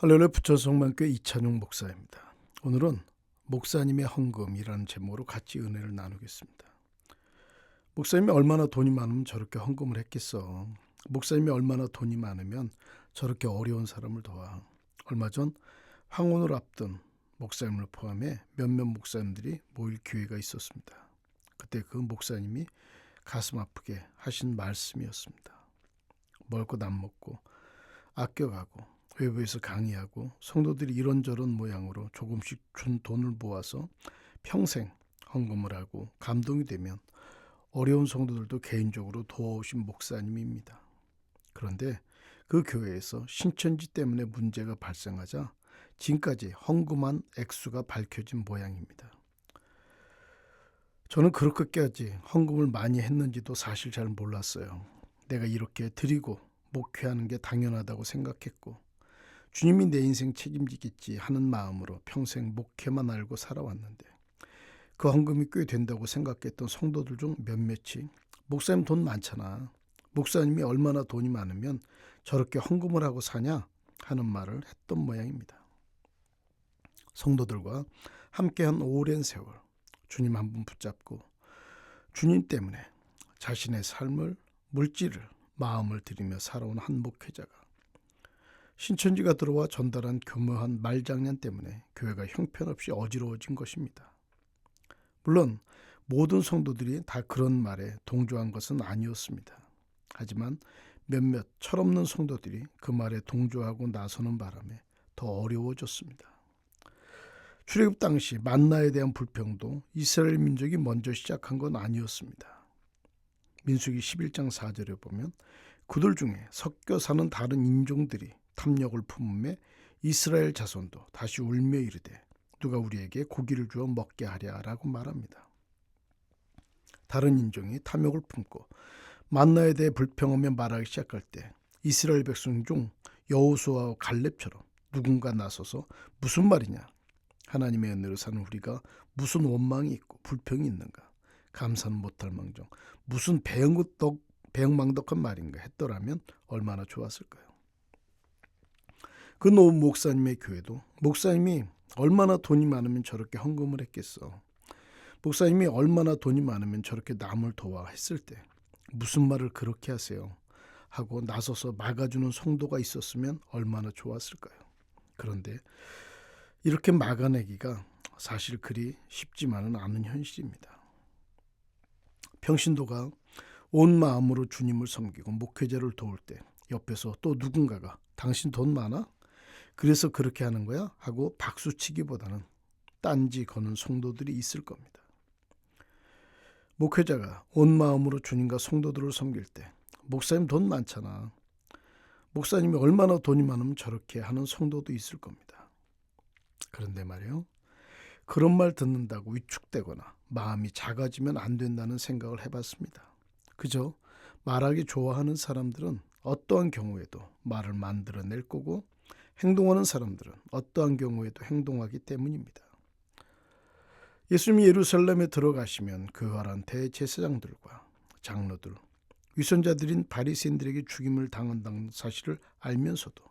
할렐루야 부천성만교회 이찬용 목사입니다. 오늘은 목사님의 헌금이라는 제목으로 같이 은혜를 나누겠습니다. 목사님이 얼마나 돈이 많으면 저렇게 헌금을 했겠어. 목사님이 얼마나 돈이 많으면 저렇게 어려운 사람을 도와. 얼마 전 황혼을 앞둔 목사님을 포함해 몇몇 목사님들이 모일 기회가 있었습니다. 그때 그 목사님이 가슴 아프게 하신 말씀이었습니다. 먹을 것 안 먹고 아껴가고 외부에서 강의하고 성도들이 이런저런 모양으로 조금씩 준 돈을 모아서 평생 헌금을 하고 감동이 되면 어려운 성도들도 개인적으로 도와오신 목사님입니다. 그런데 그 교회에서 신천지 때문에 문제가 발생하자 지금까지 헌금한 액수가 밝혀진 모양입니다. 저는 그렇게까지 헌금을 많이 했는지도 사실 잘 몰랐어요. 내가 이렇게 드리고 목회하는 게 당연하다고 생각했고 주님이 내 인생 책임지겠지 하는 마음으로 평생 목회만 알고 살아왔는데 그 헌금이 꽤 된다고 생각했던 성도들 중 몇몇이 목사님 돈 많잖아. 목사님이 얼마나 돈이 많으면 저렇게 헌금을 하고 사냐 하는 말을 했던 모양입니다. 성도들과 함께한 오랜 세월 주님 한 분 붙잡고 주님 때문에 자신의 삶을 물질을 마음을 들이며 살아온 한 목회자가 신천지가 들어와 전달한 교묘한 말장난 때문에 교회가 형편없이 어지러워진 것입니다. 물론 모든 성도들이 다 그런 말에 동조한 것은 아니었습니다. 하지만 몇몇 철없는 성도들이 그 말에 동조하고 나서는 바람에 더 어려워졌습니다. 출애굽 당시 만나에 대한 불평도 이스라엘 민족이 먼저 시작한 건 아니었습니다. 민수기 11장 4절에 보면 그들 중에 섞여 사는 다른 인종들이 탐욕을 품음에 이스라엘 자손도 다시 울며 이르되 누가 우리에게 고기를 주어 먹게 하랴라고 말합니다. 다른 인종이 탐욕을 품고 만나에 대해 불평하며 말하기 시작할 때 이스라엘 백성 중 여호수아와 갈렙처럼 누군가 나서서 무슨 말이냐, 하나님의 은혜로 사는 우리가 무슨 원망이 있고 불평이 있는가, 감사는 못할 망정 무슨 배영망덕한 말인가 했더라면 얼마나 좋았을까요? 그 노은 목사님의 교회도 목사님이 얼마나 돈이 많으면 저렇게 헌금을 했겠어. 목사님이 얼마나 돈이 많으면 저렇게 남을 도와 했을 때 무슨 말을 그렇게 하세요 하고 나서서 막아주는 성도가 있었으면 얼마나 좋았을까요? 그런데 이렇게 막아내기가 사실 그리 쉽지만은 않은 현실입니다. 평신도가 온 마음으로 주님을 섬기고 목회자를 도울 때 옆에서 또 누군가가 당신 돈 많아? 그래서 그렇게 하는 거야? 하고 박수치기보다는 딴지 거는 성도들이 있을 겁니다. 목회자가 온 마음으로 주님과 성도들을 섬길 때 목사님 돈 많잖아. 목사님이 얼마나 돈이 많으면 저렇게 하는 성도도 있을 겁니다. 그런데 말이요. 그런 말 듣는다고 위축되거나 마음이 작아지면 안 된다는 생각을 해봤습니다. 그저 말하기 좋아하는 사람들은 어떠한 경우에도 말을 만들어낼 거고 행동하는 사람들은 어떠한 경우에도 행동하기 때문입니다. 예수님이 예루살렘에 들어가시면 그활한 대제사장들과 장로들, 위선자들인 바리새인들에게 죽임을 당한다는 사실을 알면서도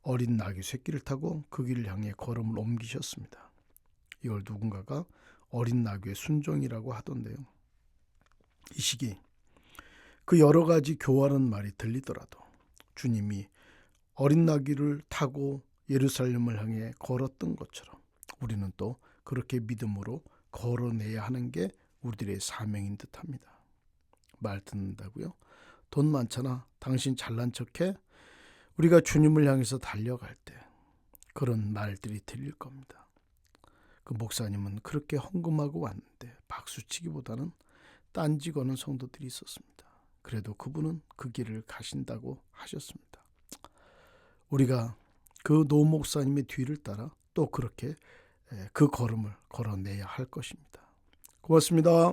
어린 나귀 새끼를 타고 그 길을 향해 걸음을 옮기셨습니다. 이걸 누군가가 어린 나귀의 순종이라고 하던데요. 이 시기 그 여러 가지 교활한 말이 들리더라도 주님이 어린 나귀를 타고 예루살렘을 향해 걸었던 것처럼 우리는 또 그렇게 믿음으로 걸어내야 하는 게 우리들의 사명인 듯합니다. 말 듣는다고요? 돈 많잖아. 당신 잘난 척해? 우리가 주님을 향해서 달려갈 때 그런 말들이 들릴 겁니다. 그 목사님은 그렇게 헌금하고 왔는데 박수치기보다는 딴지 거는 성도들이 있었습니다. 그래도 그분은 그 길을 가신다고 하셨습니다. 우리가 그 노 목사님의 뒤를 따라 또 그렇게 그 걸음을 걸어내야 할 것입니다. 고맙습니다.